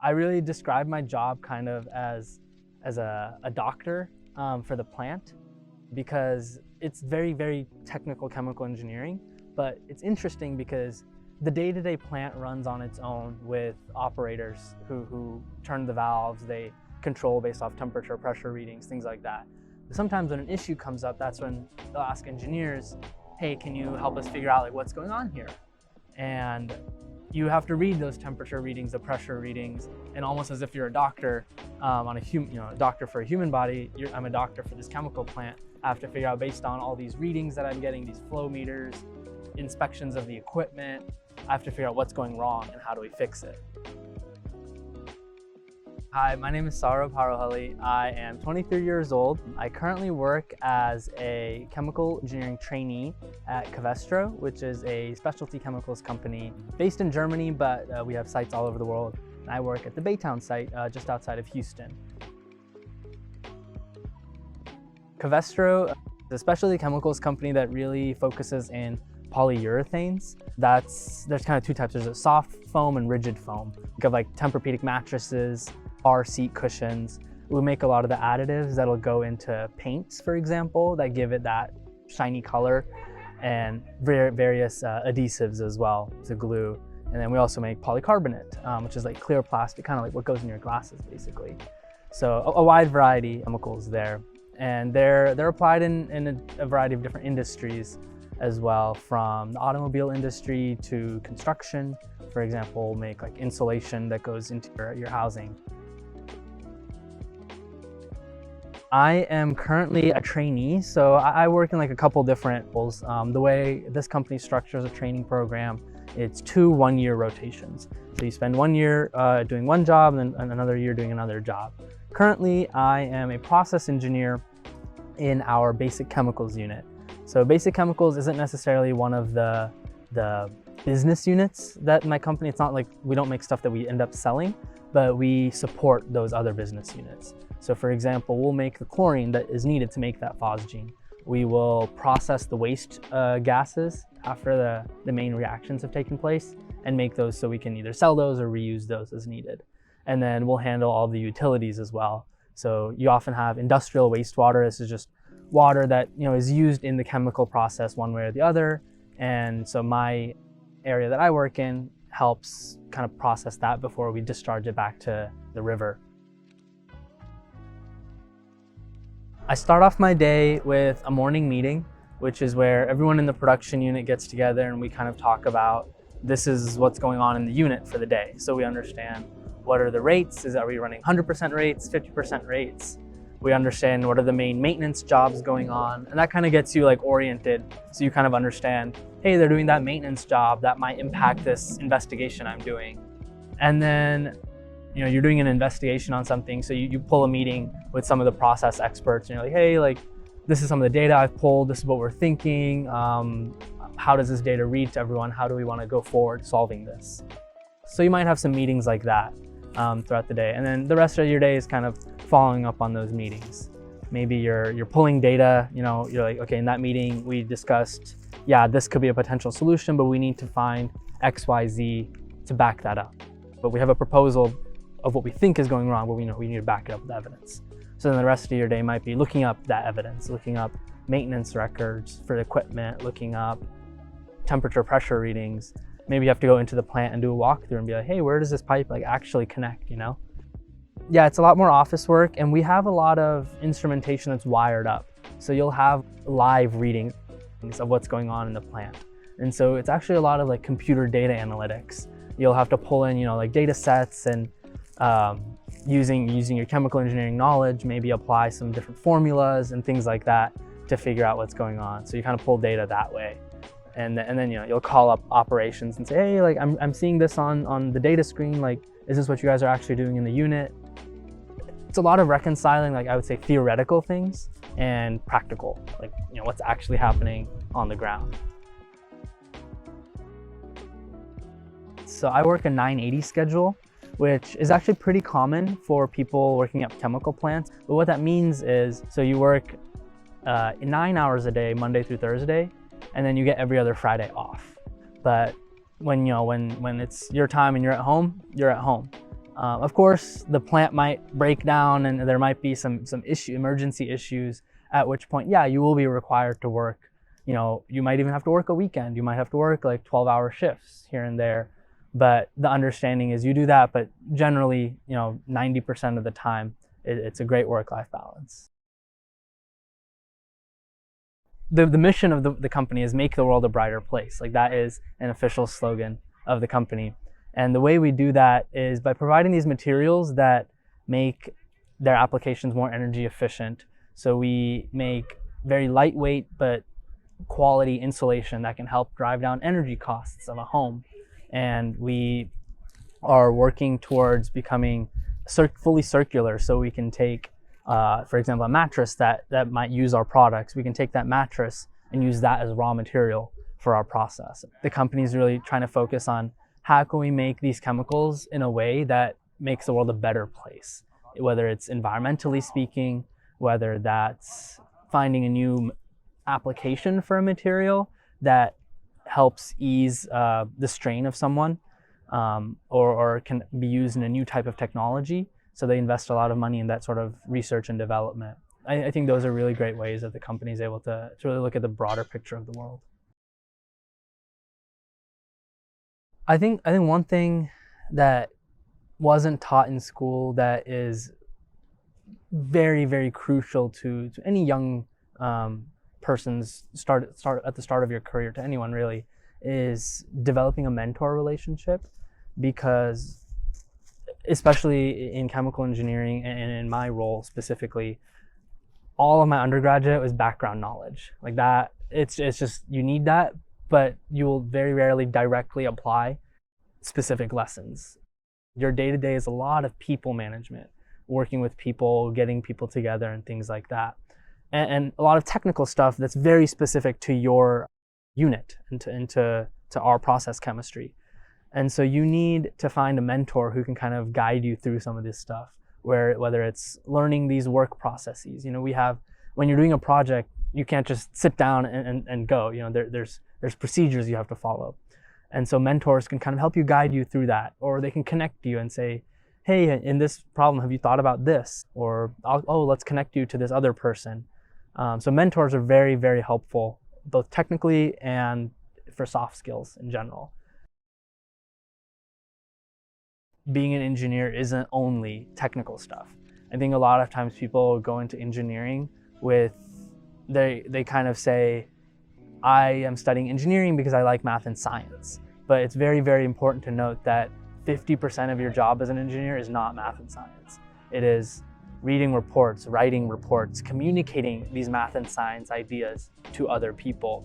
I really describe my job kind of as a doctor for the plant, because it's very, very technical chemical engineering, but it's interesting because the day-to-day plant runs on its own with operators who turn the valves, they control based off temperature, pressure readings, things like that. But sometimes when an issue comes up, that's when they'll ask engineers, hey, can you help us figure out like what's going on here? And you have to read those temperature readings, the pressure readings, and almost as if you're a doctor on a human, a doctor for a human body, I'm a doctor for this chemical plant. I have to figure out based on all these readings that I'm getting, these flow meters, inspections of the equipment, I have to figure out what's going wrong and how do we fix it. Hi, my name is Saurabh Harohalli. I am 23 years old. I currently work as a chemical engineering trainee at Covestro, which is a specialty chemicals company based in Germany, but we have sites all over the world. And I work at the Baytown site just outside of Houston. Covestro is a specialty chemicals company that really focuses in polyurethanes. There's kind of two types. There's a soft foam and rigid foam. Think of like Tempur-Pedic mattresses, car seat cushions. We make a lot of the additives that'll go into paints, for example, that give it that shiny color, and various adhesives as well to glue. And then we also make polycarbonate, which is like clear plastic, kind of like what goes in your glasses, basically. So a wide variety of chemicals there. And they're applied in a variety of different industries as well, from the automobile industry to construction. For example, we'll make like insulation that goes into your housing. I am currently a trainee, so I work in like a couple different roles. The way this company structures a training program, it's 2 one-year rotations. So you spend 1 year doing one job and then another year doing another job. Currently, I am a process engineer in our basic chemicals unit. So basic chemicals isn't necessarily one of the business units that my company, it's not like we don't make stuff that we end up selling, but we support those other business units. So for example, we'll make the chlorine that is needed to make that phosgene. We will process the waste gases after the main reactions have taken place and make those so we can either sell those or reuse those as needed. And then we'll handle all the utilities as well. So you often have industrial wastewater. This is just water that is used in the chemical process one way or the other. And so my area that I work in helps kind of process that before we discharge it back to the river. I start off my day with a morning meeting, which is where everyone in the production unit gets together and we kind of talk about this is what's going on in the unit for the day. So we understand what are the rates, are we running 100% rates, 50% rates? We understand what are the main maintenance jobs going on, and that kind of gets you like oriented, so you kind of understand, hey, they're doing that maintenance job that might impact this investigation I'm doing. And then you're doing an investigation on something, so you pull a meeting with some of the process experts, and you're like, hey, like this is some of the data I've pulled, this is what we're thinking, how does this data read to everyone, how do we want to go forward solving this? So you might have some meetings like that throughout the day, and then the rest of your day is kind of following up on those meetings. Maybe you're pulling data, you're like, okay, in that meeting we discussed, yeah, this could be a potential solution, but we need to find X, Y, Z to back that up. But we have a proposal of what we think is going wrong, but we need to back it up with evidence. So then the rest of your day might be looking up that evidence, looking up maintenance records for the equipment, looking up temperature, pressure readings. Maybe you have to go into the plant and do a walkthrough and be like, hey, where does this pipe like actually connect, Yeah, it's a lot more office work, and we have a lot of instrumentation that's wired up. So you'll have live readings of what's going on in the plant. And so it's actually a lot of like computer data analytics. You'll have to pull in, like data sets and using your chemical engineering knowledge, maybe apply some different formulas and things like that to figure out what's going on. So you kind of pull data that way. And then you'll call up operations and say, hey, like I'm seeing this on the data screen, like is this what you guys are actually doing in the unit? It's a lot of reconciling, like I would say, theoretical things and practical, like what's actually happening on the ground. So I work a 980 schedule, which is actually pretty common for people working at chemical plants. But what that means is, so you work 9 hours a day, Monday through Thursday, and then you get every other Friday off. But when it's your time and you're at home, you're at home. Of course, the plant might break down and there might be some emergency issues, at which point, yeah, you will be required to work. You might even have to work a weekend. You might have to work like 12-hour shifts here and there. But the understanding is you do that, but generally, 90% of the time, it's a great work-life balance. The mission of the company is make the world a brighter place. Like, that is an official slogan of the company. And the way we do that is by providing these materials that make their applications more energy efficient. So we make very lightweight but quality insulation that can help drive down energy costs of a home. And we are working towards becoming fully circular, so we can take, for example, a mattress that might use our products. We can take that mattress and use that as raw material for our process. The company is really trying to focus on how can we make these chemicals in a way that makes the world a better place, whether it's environmentally speaking, whether that's finding a new application for a material that helps ease the strain of someone, or can be used in a new type of technology. So they invest a lot of money in that sort of research and development. I think those are really great ways that the company is able to really look at the broader picture of the world. I think one thing that wasn't taught in school that is very, very crucial to any young person's start at the start of your career, to anyone really, is developing a mentor relationship. Because especially in chemical engineering and in my role specifically, all of my undergraduate was background knowledge. Like that, it's just, you need that, but you will very rarely directly apply specific lessons. Your day-to-day is a lot of people management, working with people, getting people together and things like that. And a lot of technical stuff that's very specific to your unit and to our process chemistry. And so you need to find a mentor who can kind of guide you through some of this stuff, whether it's learning these work processes. When you're doing a project, you can't just sit down and go. There's procedures you have to follow. And so mentors can kind of help you guide you through that, or they can connect you and say, hey, in this problem, have you thought about this? Or, oh, let's connect you to this other person. So mentors are very, very helpful, both technically and for soft skills in general. Being an engineer isn't only technical stuff. I think a lot of times people go into engineering with, they kind of say, I am studying engineering because I like math and science. But it's very, very important to note that 50% of your job as an engineer is not math and science. It is reading reports, writing reports, communicating these math and science ideas to other people.